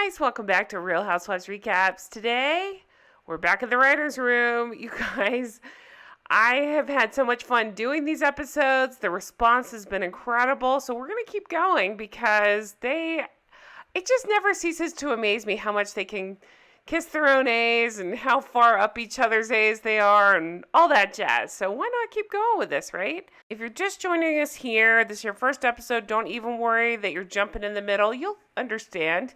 guys, welcome back to Real Housewives Recaps. Today, we're back in the writer's room. You guys, I have had so much fun doing these episodes. The response has been incredible, so we're going to keep going because it just never ceases to amaze me how much they can kiss their own A's and how far up each other's A's they are and all that jazz. So why not keep going with this, right? If you're just joining us here, this is your first episode, don't even worry that you're jumping in the middle. You'll understand.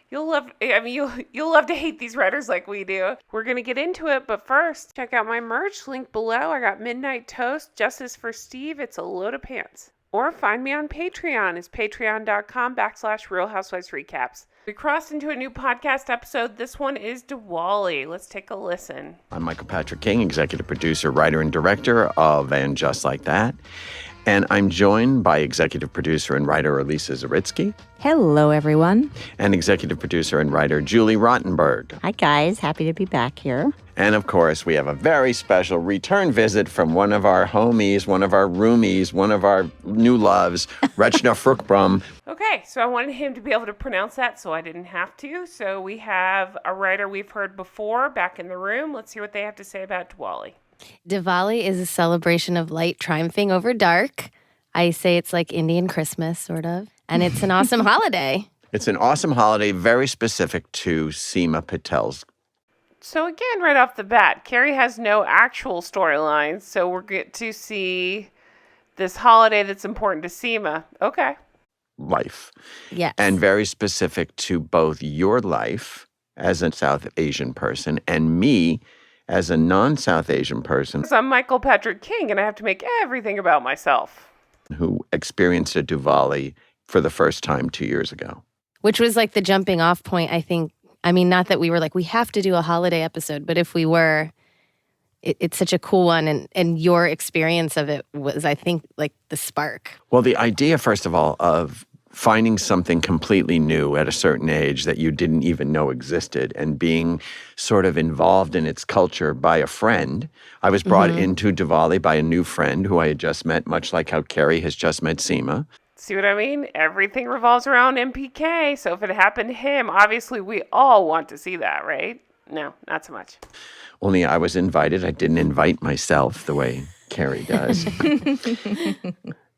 You'll love to hate these writers like we do. We're going to get into it, but first, check out my merch link below. I got Midnight Toast, Justice for Steve. It's a load of pants. Or find me on Patreon. It's patreon.com/Real Housewives Recaps. We crossed into a new podcast episode. This one is Diwali. Let's take a listen. I'm Michael Patrick King, executive producer, writer, and director of And Just Like That. And I'm joined by executive producer and writer Elisa Zaritsky. Hello, everyone. And executive producer and writer Julie Rottenberg. Hi, guys. Happy to be back here. And, of course, we have a very special return visit from one of our homies, one of our roomies, one of our new loves, Rechna Fruchbrum. Okay, so I wanted him to be able to pronounce that, so I didn't have to. So we have a writer we've heard before back in the room. Let's hear what they have to say about Diwali. Diwali is a celebration of light triumphing over dark. I say it's like Indian Christmas, sort of. And it's an awesome holiday. It's an awesome holiday, very specific to Seema Patel's. So again, right off the bat, Carrie has no actual storylines, so we're get to see this holiday that's important to Seema. Okay. Life. Yes. And very specific to both your life as a South Asian person and me as a non-South Asian person. Because I'm Michael Patrick King, and I have to make everything about myself. Who experienced a Diwali for the first time 2 years ago. Which was like the jumping off point, I think. I mean, not that we were like, we have to do a holiday episode, but if we were, it's such a cool one. And your experience of it was, I think, like the spark. Well, the idea, first of all, of finding something completely new at a certain age that you didn't even know existed and being sort of involved in its culture by a friend. I was brought into Diwali by a new friend who I had just met, much like how Carrie has just met Seema. See what I mean? Everything revolves around MPK. So if it happened to him, obviously we all want to see that, right? No, not so much. Only I was invited. I didn't invite myself the way Carrie does.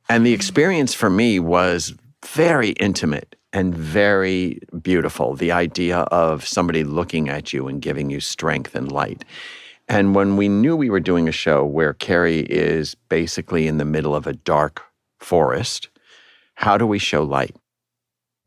And the experience for me was very intimate and very beautiful. The idea of somebody looking at you and giving you strength and light. And when we knew we were doing a show where Carrie is basically in the middle of a dark forest, how do we show light?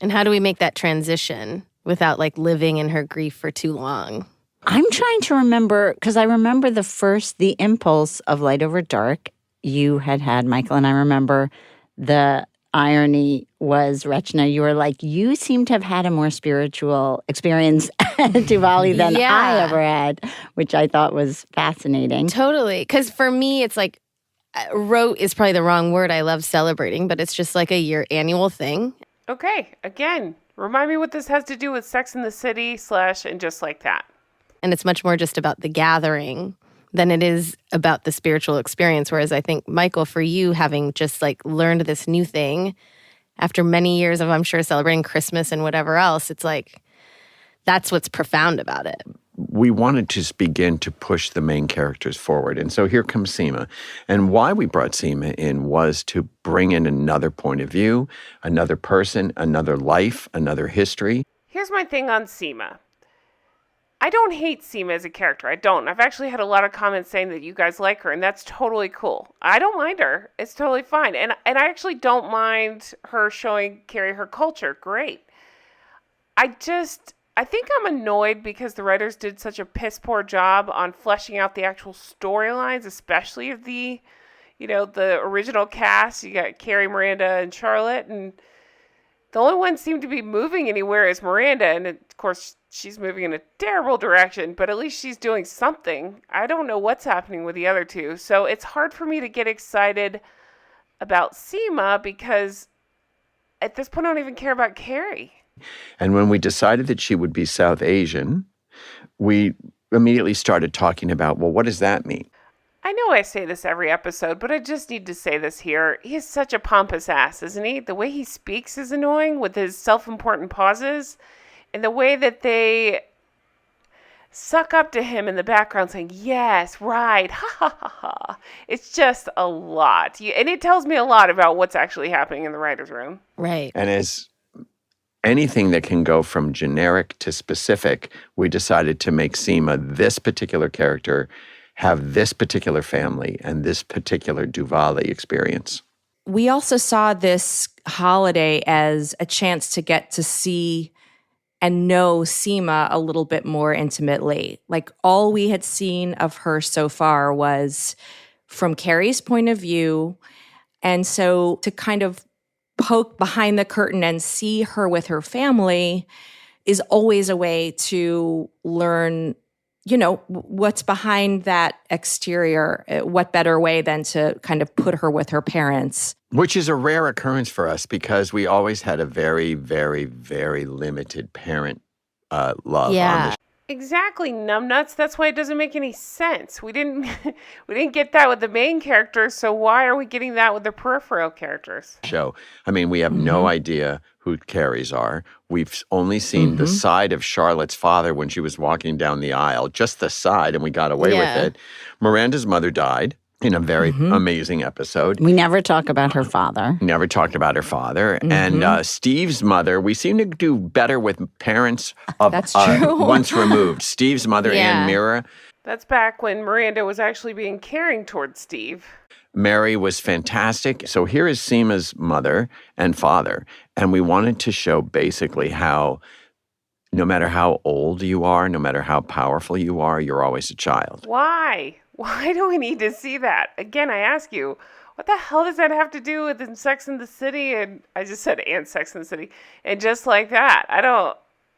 And how do we make that transition without like living in her grief for too long? I'm trying to remember, because I remember the impulse of light over dark you had, Michael, and I remember the irony was, Rechna, you were like, you seem to have had a more spiritual experience at Diwali than I ever had, which I thought was fascinating. Totally. Because for me, it's like, rote is probably the wrong word. I love celebrating, but it's just like a annual thing. Okay, again, remind me what this has to do with Sex in the City / And Just Like That. And it's much more just about the gathering than it is about the spiritual experience. Whereas I think, Michael, for you, having just like learned this new thing after many years of, I'm sure, celebrating Christmas and whatever else, it's like, that's what's profound about it. We wanted to begin to push the main characters forward. And so here comes Seema. And why we brought Seema in was to bring in another point of view, another person, another life, another history. Here's my thing on Seema. I don't hate Seema as a character. I don't. I've actually had a lot of comments saying that you guys like her, and that's totally cool. I don't mind her. It's totally fine. And I actually don't mind her showing Carrie her culture. Great. I think I'm annoyed because the writers did such a piss poor job on fleshing out the actual storylines, especially of the original cast. You got Carrie, Miranda, and Charlotte, and the only one seemed to be moving anywhere is Miranda, and of course she's moving in a terrible direction, but at least she's doing something. I don't know what's happening with the other two, so it's hard for me to get excited about Seema because at this point I don't even care about Carrie. And when we decided that she would be South Asian, we immediately started talking about, well, what does that mean? I know I say this every episode, but I just need to say this here. He is such a pompous ass, isn't he? The way he speaks is annoying with his self-important pauses. And the way that they suck up to him in the background saying, yes, right, ha ha ha ha. It's just a lot. And it tells me a lot about what's actually happening in the writer's room. Right. And as anything that can go from generic to specific, we decided to make Seema this particular character, have this particular family, and this particular Diwali experience. We also saw this holiday as a chance to get to see and know Seema a little bit more intimately. Like, all we had seen of her so far was from Carrie's point of view. And so to kind of poke behind the curtain and see her with her family is always a way to learn, you know, what's behind that exterior. What better way than to kind of put her with her parents? Which is a rare occurrence for us because we always had a very, very, very limited parent love on the show. Exactly, numbnuts. That's why it doesn't make any sense. We didn't get that with the main characters, so why are we getting that with the peripheral characters? Show. I mean, we have no idea who Carrie's are. We've only seen the side of Charlotte's father when she was walking down the aisle, just the side, and we got away with it. Miranda's mother died in a very amazing episode. We never talk about her father. Never talked about her father. And Steve's mother, we seem to do better with parents of That's true. once removed. Steve's mother, Ann Mira. That's back when Miranda was actually being caring towards Steve. Mary was fantastic. So here is Seema's mother and father. And we wanted to show basically how no matter how old you are, no matter how powerful you are, you're always a child. Why? Why do we need to see that? Again, I ask you, what the hell does that have to do with Sex and the City? And I just said, and Sex and the City. And just like that, I don't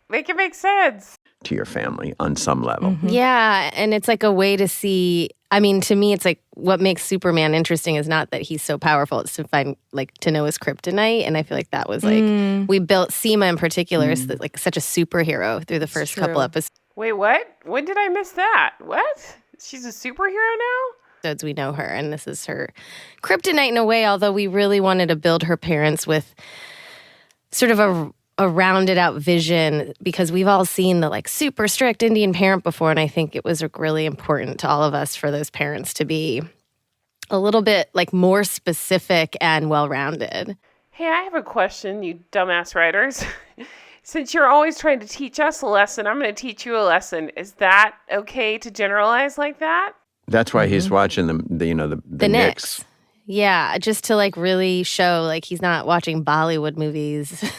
make it make sense. To your family on some level. Yeah, and it's like a way to see, I mean, to me, it's like what makes Superman interesting is not that he's so powerful, it's to find, like, to know his kryptonite. And I feel like that was like, we built Seema in particular as like such a superhero through the first couple episodes. Wait, what? When did I miss that? What? She's a superhero now? We know her, and this is her kryptonite in a way, although we really wanted to build her parents with sort of a rounded out vision, because we've all seen the like super strict Indian parent before, and I think it was really important to all of us for those parents to be a little bit like more specific and well-rounded. Hey, I have a question, you dumbass writers. Since you're always trying to teach us a lesson, I'm going to teach you a lesson. Is that okay to generalize like that? That's why he's watching the Knicks. Yeah, just to like really show like he's not watching Bollywood movies.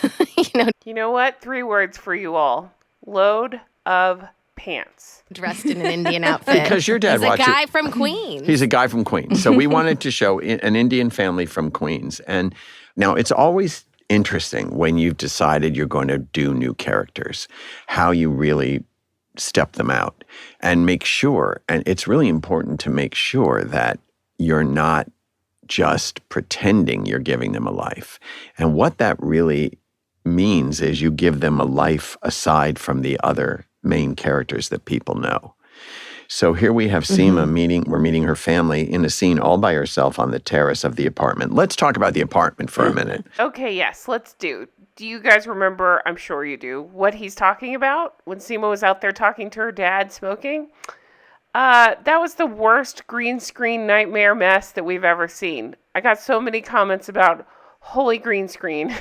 You know what? 3 words for you all. Load of pants. Dressed in an Indian outfit. Because your dad watched a guy from Queens. He's a guy from Queens. So we wanted to show an Indian family from Queens. And now it's always interesting when you've decided you're going to do new characters, how you really step them out and make sure. And it's really important to make sure that you're not just pretending you're giving them a life. And what that really means is you give them a life aside from the other main characters that people know. So here we have Seema meeting her family in a scene all by herself on the terrace of the apartment. Let's talk about the apartment for a minute. Okay, yes, let's do. Do you guys remember, I'm sure you do, what he's talking about when Seema was out there talking to her dad smoking? That was the worst green screen nightmare mess that we've ever seen. I got so many comments about holy green screen,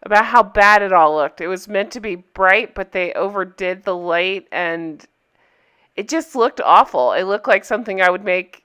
about how bad it all looked. It was meant to be bright, but they overdid the light, and it just looked awful. It looked like something I would make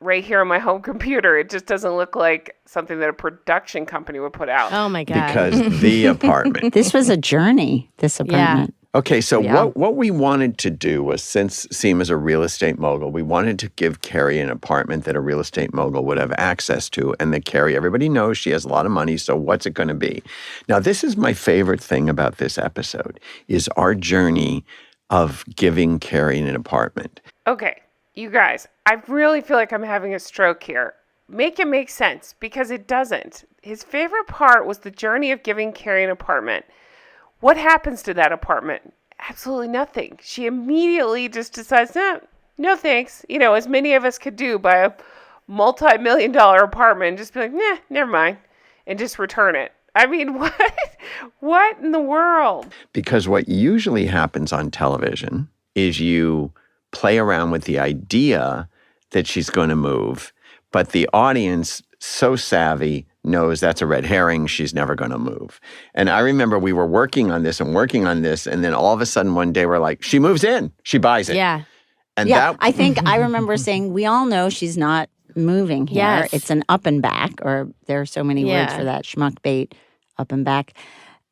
right here on my home computer. It just doesn't look like something that a production company would put out. Oh my God. Because the apartment. This was a journey, this apartment. Okay, so what we wanted to do was, since Seema's a real estate mogul, we wanted to give Carrie an apartment that a real estate mogul would have access to, and that Carrie, everybody knows she has a lot of money, so what's it going to be? Now, this is my favorite thing about this episode, is our journey of giving Carrie an apartment. Okay, you guys, I really feel like I'm having a stroke here. Make it make sense, because it doesn't. His favorite part was the journey of giving Carrie an apartment. What happens to that apartment? Absolutely nothing. She immediately just decides, no thanks. You know, as many of us could do, buy a multi-million-dollar apartment and just be like, never mind, and just return it. I mean, what? What in the world? Because what usually happens on television is you play around with the idea that she's going to move, but the audience, so savvy, knows that's a red herring. She's never going to move. And I remember we were working on this, and then all of a sudden one day we're like, she moves in, she buys it. Yeah. And Yeah, that, I think I remember saying, we all know she's not moving here. Yes. It's an up and back, or there are so many words for that, schmuck bait, up and back.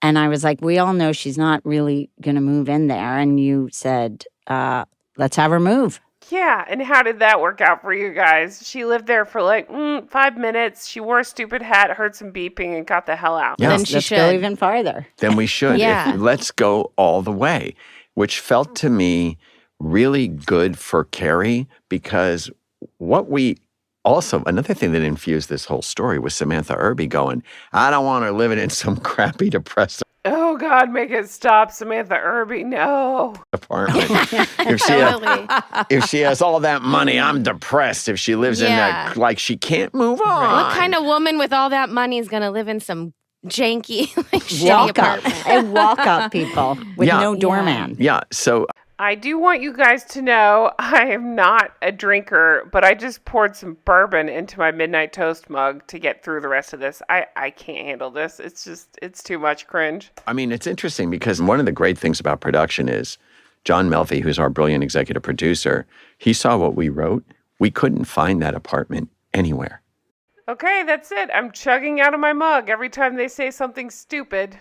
And I was like, we all know she's not really going to move in there. And you said, let's have her move. Yeah, and how did that work out for you guys? She lived there for like 5 minutes. She wore a stupid hat, heard some beeping, and got the hell out. Yeah. Then she Let's should. go even farther. then we should. Yeah. Let's go all the way, which felt to me really good for Carrie, because another thing that infused this whole story was Samantha Irby going, I don't want her living in some crappy, depressed Oh, God, make it stop, Samantha Irby. No. apartment. if she has all that money, I'm depressed. If she lives in that, like, she can't move on. What kind of woman with all that money is going to live in some janky, like, shitty Walk up. apartment? And walk up people with Yeah. no doorman. Yeah, so I do want you guys to know I am not a drinker, but I just poured some bourbon into my midnight toast mug to get through the rest of this. I can't handle this. It's too much cringe. I mean, it's interesting because one of the great things about production is John Melfi, who's our brilliant executive producer, he saw what we wrote. We couldn't find that apartment anywhere. Okay, that's it. I'm chugging out of my mug every time they say something stupid.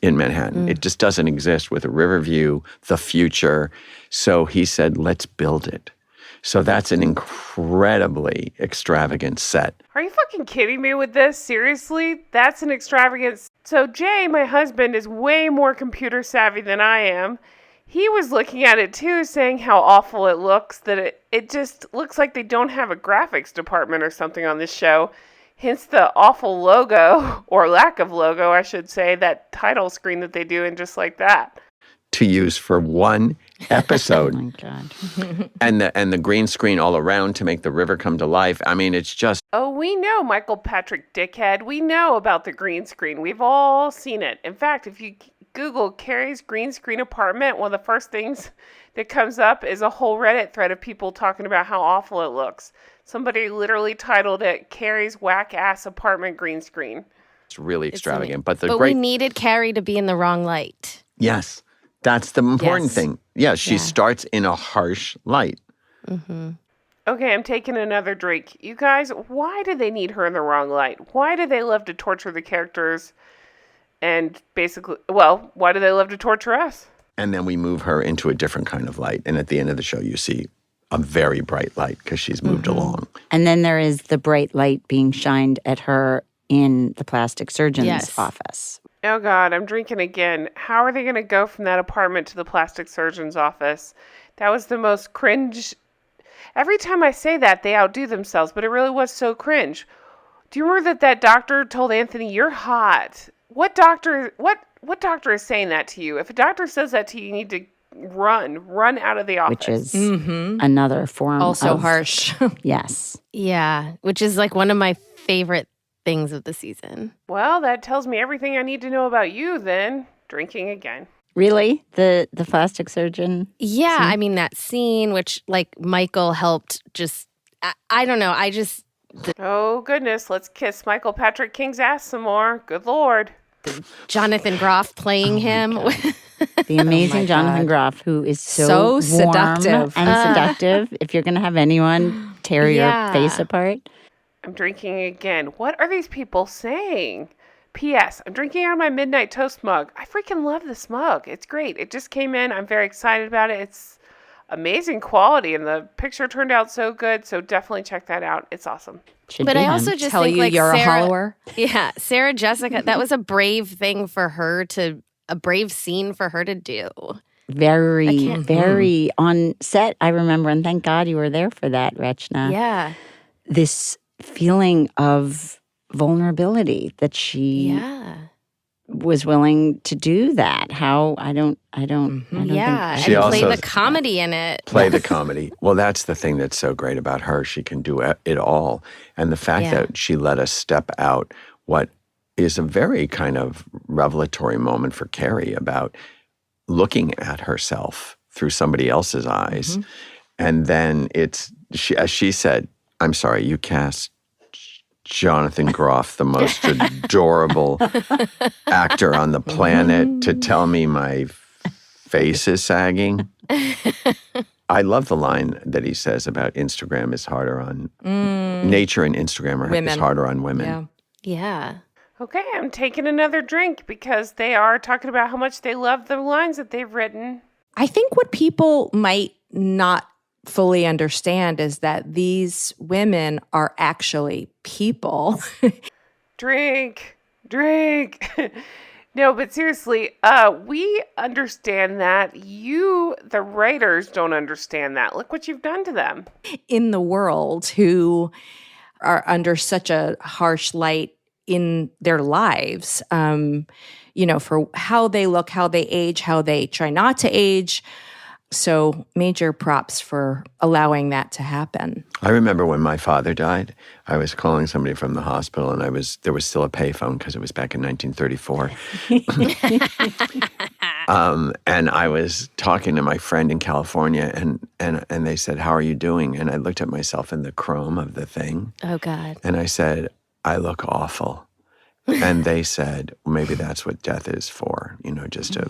In Manhattan. It just doesn't exist with a river view, the future. So he said, let's build it. So that's an incredibly extravagant set. Are you fucking kidding me with this? Seriously? That's an extravagance. So Jay, my husband, is way more computer savvy than I am. He was looking at it too, saying how awful it looks, that it just looks like they don't have a graphics department or something on this show. Hence the awful logo, or lack of logo, I should say, that title screen that they do, and just like that. To use for one Oh episode. my God. and the green screen all around to make the river come to life. I mean, it's just Oh, we know, Michael Patrick Dickhead. We know about the green screen. We've all seen it. In fact, if you Google Carrie's green screen apartment, one of the first things that comes up is a whole Reddit thread of people talking about how awful it looks. Somebody literally titled it Carrie's whack-ass apartment green screen. it's really extravagant. But But we needed Carrie to be in the wrong light. Yes, that's the important Yes. thing. Yeah, she Yeah. starts in a harsh light. Okay, I'm taking another drink. You guys, why do they need her in the wrong light? Why do they love to torture the characters? And basically, well, why do they love to torture us? And then we move her into a different kind of light. And at the end of the show, you see a very bright light because she's moved along. And then there is the bright light being shined at her in the plastic surgeon's Yes. office. Oh, God, I'm drinking again. How are they going to go from that apartment to the plastic surgeon's office? That was the most cringe. Every time I say that, they outdo themselves, but it really was so cringe. Do you remember that doctor told Anthony, you're hot? What doctor is saying that to you? If a doctor says that to you, you need to run out of the office. Which is another form Also of harsh. Yes. Yeah, which is like one of my favorite things of the season. Well, that tells me everything I need to know about you then. Drinking again. Really? The plastic surgeon? Yeah, I mean, that scene, which like Michael helped just, I don't know, Oh, goodness. Let's kiss Michael Patrick King's ass some more. Good Lord. Jonathan Groff playing him. The amazing Jonathan Groff, who is So warm seductive. and seductive. If you're going to have anyone tear Yeah. your face apart. I'm drinking again. What are these people saying? P.S. I'm drinking out of my midnight toast mug. I freaking love this mug. It's great. It just came in. I'm very excited about it. It's amazing quality, and the picture turned out so good. So definitely check that out. It's awesome. Should But be I him. also just Tell think you like you're a Sarah, hollower. Yeah, Sarah Jessica, that was a brave thing for her a brave scene for her to do. very on set, I remember, and thank God you were there for that, Rechna. Yeah. This feeling of vulnerability that she Yeah. was willing to do that. How I don't Yeah. She And play also- the comedy in it. Play the comedy. Well, that's the thing that's so great about her. She can do it all. And the fact Yeah. that she let us step out what is a very kind of revelatory moment for Carrie about looking at herself through somebody else's eyes. And then as she said, I'm sorry, you cast Jonathan Groff, the most adorable actor on the planet, to tell me my face is sagging. I love the line that he says about Instagram is harder on nature, and Instagram is harder on women. Yeah. Okay, I'm taking another drink because they are talking about how much they love the lines that they've written. I think what people might not fully understand is that these women are actually people. Drink. No, but seriously, we understand that. You, the writers, don't understand that. Look what you've done to them. In the world, who are under such a harsh light in their lives, for how they look, how they age, how they try not to age. So major props for allowing that to happen. I remember when my father died, I was calling somebody from the hospital, and there was still a payphone because it was back in 1934. And I was talking to my friend in California, and they said, "How are you doing?" And I looked at myself in the chrome of the thing. Oh, God. And I said, "I look awful." And they said, "Maybe that's what death is for, just to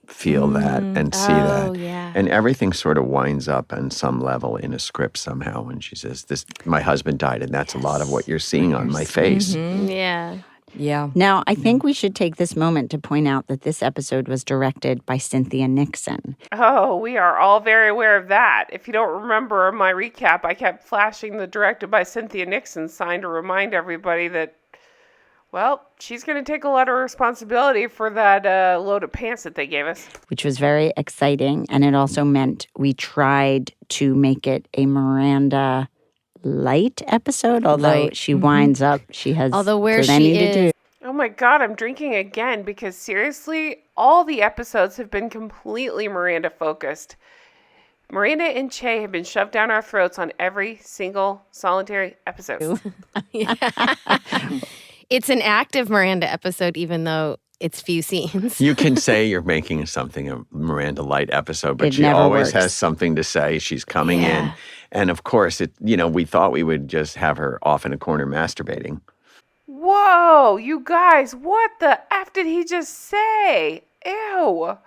feel that and see that." Yeah. And everything sort of winds up on some level in a script somehow when she says, my husband died, and that's a lot of what you're seeing on my face. Yeah. Yeah. Now, I think we should take this moment to point out that this episode was directed by Cynthia Nixon. Oh, we are all very aware of that. If you don't remember my recap, I kept flashing the directed by Cynthia Nixon sign to remind everybody that, well, she's going to take a lot of responsibility for that load of pants that they gave us. Which was very exciting. And it also meant we tried to make it a Miranda light episode, although she winds up, she has plenty to do. Oh my God, I'm drinking again because seriously, all the episodes have been completely Miranda focused. Miranda and Chay have been shoved down our throats on every single solitary episode. It's an active Miranda episode, even though it's few scenes. You can say you're making something a Miranda Light episode, but It she never always works. has something to say. She's coming in. And of course, we thought we would just have her off in a corner masturbating. Whoa, you guys, what the F did he just say? Ew.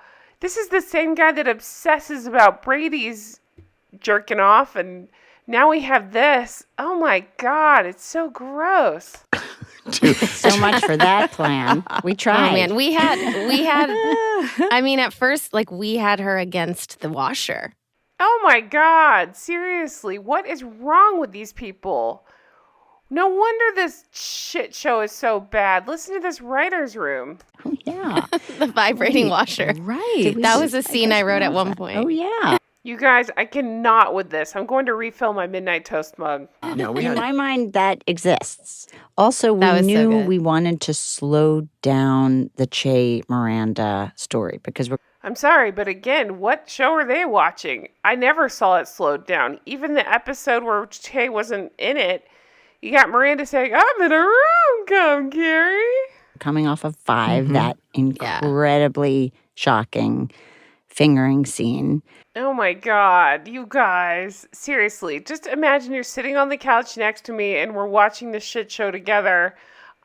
This is the same guy that obsesses about Brady's jerking off, and now we have this. Oh my God, it's so gross. So much for that plan. We tried. Oh man, we had I mean, at first, we had her against the washer. Oh my God, seriously, what is wrong with these people? No wonder this shit show is so bad. Listen to this writer's room. Oh, yeah. The vibrating washer. Right. That was a scene I wrote at one point. Oh, yeah. You guys, I cannot with this. I'm going to refill my Midnight Toast mug. No, In my mind, that exists. Also, we That was so knew good. we wanted to slow down the Chay Miranda story because we're I'm sorry, but again, what show are they watching? I never saw it slowed down. Even the episode where Chay wasn't in it, you got Miranda saying, "I'm in a rom-com, Carrie." coming off of 5, that incredibly shocking fingering scene. Oh my God, you guys. Seriously, just imagine you're sitting on the couch next to me and we're watching this shit show together.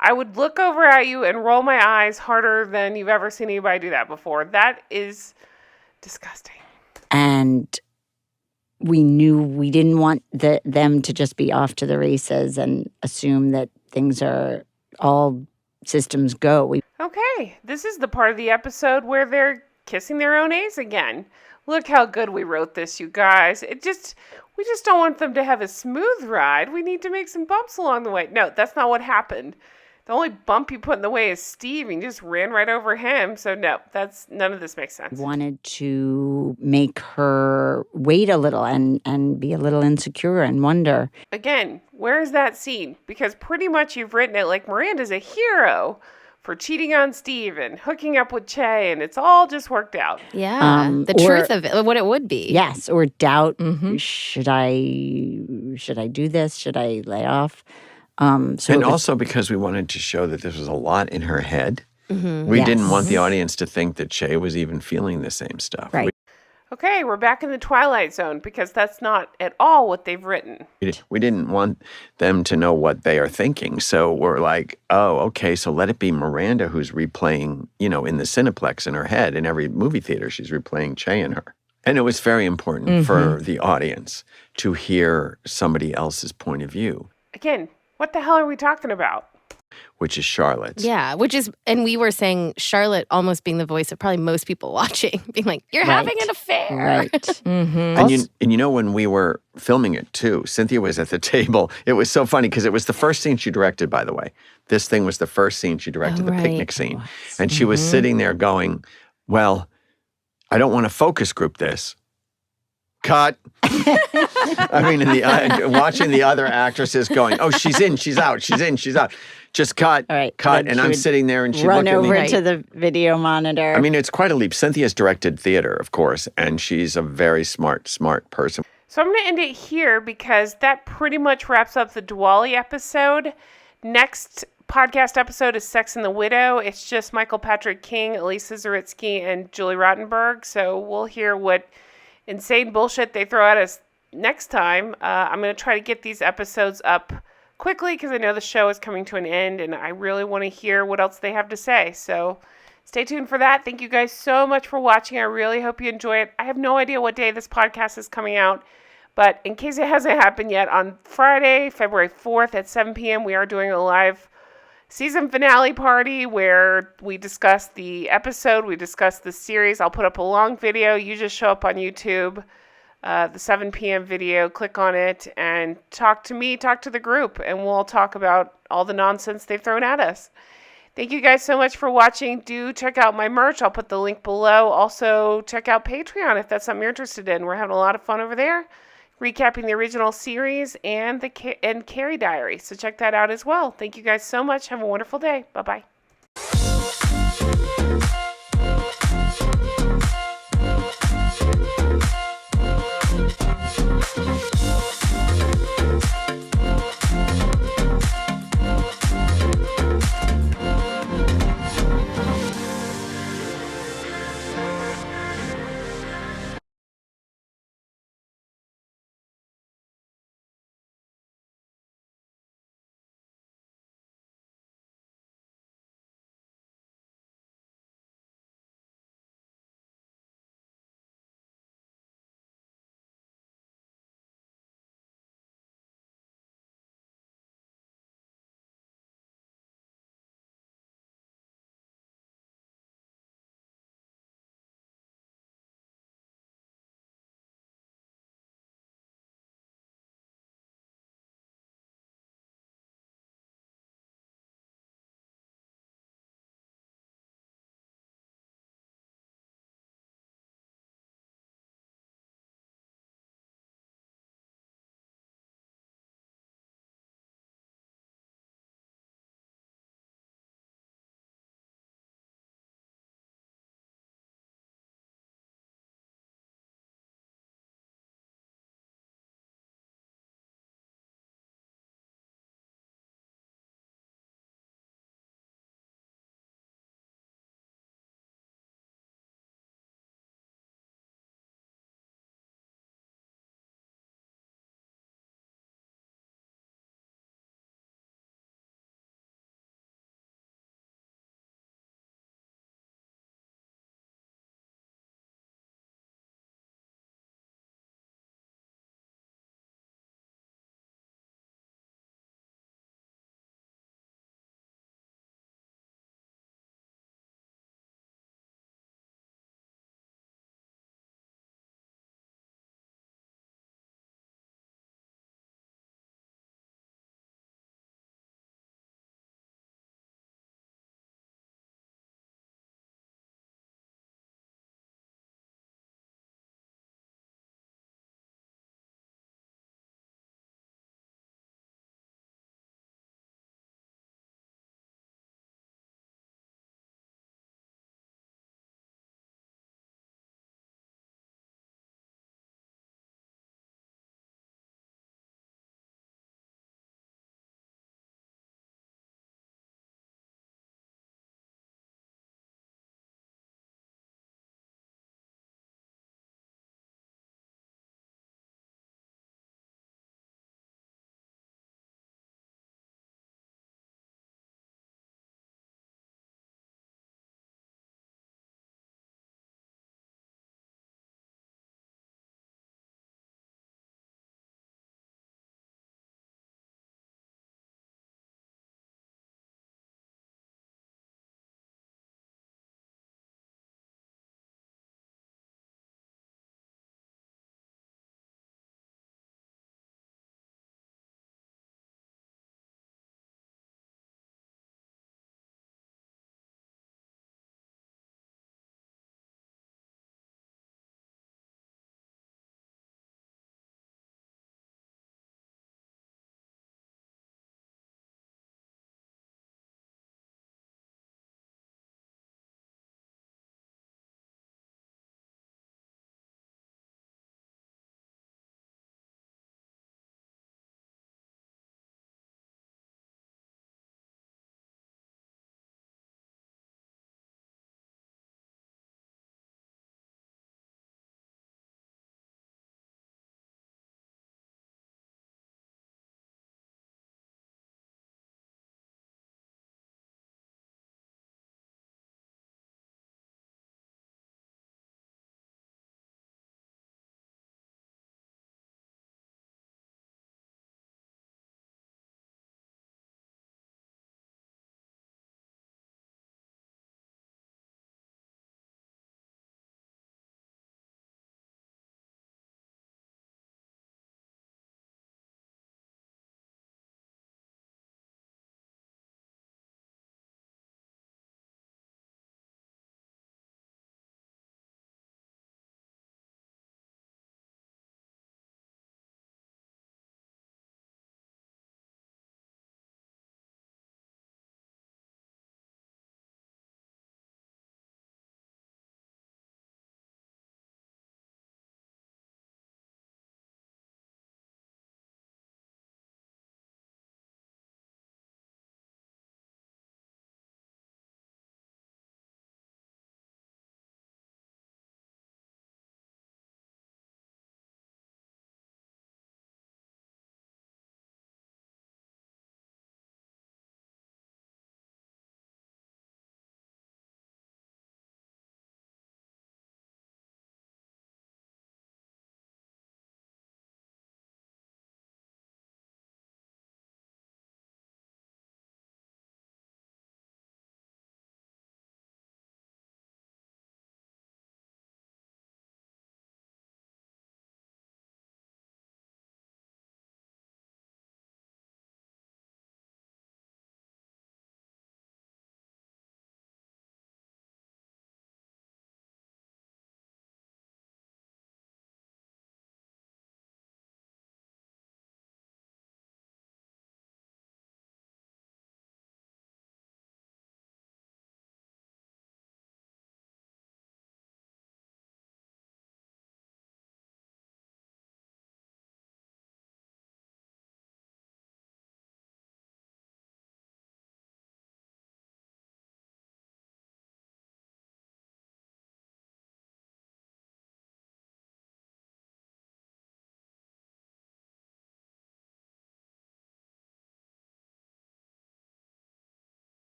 I would look over at you and roll my eyes harder than you've ever seen anybody do that before. That is disgusting. And we knew we didn't want them to just be off to the races and assume that things are all systems go. Okay, this is the part of the episode where they're kissing their own A's again. Look how good we wrote this, you guys. We just don't want them to have a smooth ride. We need to make some bumps along the way. No, that's not what happened. The only bump you put in the way is Steve, and you just ran right over him. So no, none of this makes sense. Wanted to make her wait a little and be a little insecure and wonder. Again, where is that scene? Because pretty much you've written it like Miranda's a hero for cheating on Steve and hooking up with Chay, and it's all just worked out. Yeah, the truth of it, what it would be. Yes, or doubt. Should I do this? Should I lay off? So And it was- also because we wanted to show that this was a lot in her head. Mm-hmm. We Yes. didn't want the audience to think that Chay was even feeling the same stuff. Right. Okay, we're back in the Twilight Zone because that's not at all what they've written. We didn't want them to know what they are thinking. So we're like, oh, okay, so let it be Miranda who's replaying, in the Cineplex in her head. In every movie theater, she's replaying Chay in her. And it was very important for the audience to hear somebody else's point of view, Again, what the hell are we talking about? which is Charlotte's. Yeah, and we were saying Charlotte almost being the voice of probably most people watching, being like, "You're Right. having an affair." right. And when we were filming it too, Cynthia was at the table. It was so funny because it was the first scene she directed, by the way. This thing was the first scene she directed, the right. picnic scene. And she was sitting there going, well, I don't want to focus group this. Cut. I mean, watching the other actresses going, oh, she's in, she's out, she's in, she's out. Just cut, All right. cut. Then And she I'm would sitting there and she'd Run look at over me. to the video monitor. I mean, it's quite a leap. Cynthia's directed theater, of course, and she's a very smart person. So I'm going to end it here because that pretty much wraps up the Diwali episode. Next podcast episode is Sex and the Widow. It's just Michael Patrick King, Elisa Zaritsky, and Julie Rottenberg. So we'll hear what insane bullshit they throw at us next time. I'm going to try to get these episodes up quickly because I know the show is coming to an end and I really want to hear what else they have to say. So stay tuned for that. Thank you guys so much for watching. I really hope you enjoy it. I have no idea what day this podcast is coming out, but in case it hasn't happened yet, on Friday, February 4th at 7 p.m., we are doing a live season finale party where we discuss the episode, we discuss the series. I'll put up a long video. You just show up on YouTube, the 7 p.m. video, click on it, and talk to me, talk to the group, and we'll talk about all the nonsense they've thrown at us. Thank you guys so much for watching. Do check out my merch. I'll put the link below. Also, check out Patreon if that's something you're interested in. We're having a lot of fun over there, recapping the original series and Carrie Diary. So check that out as well. Thank you guys so much. Have a wonderful day. Bye-bye.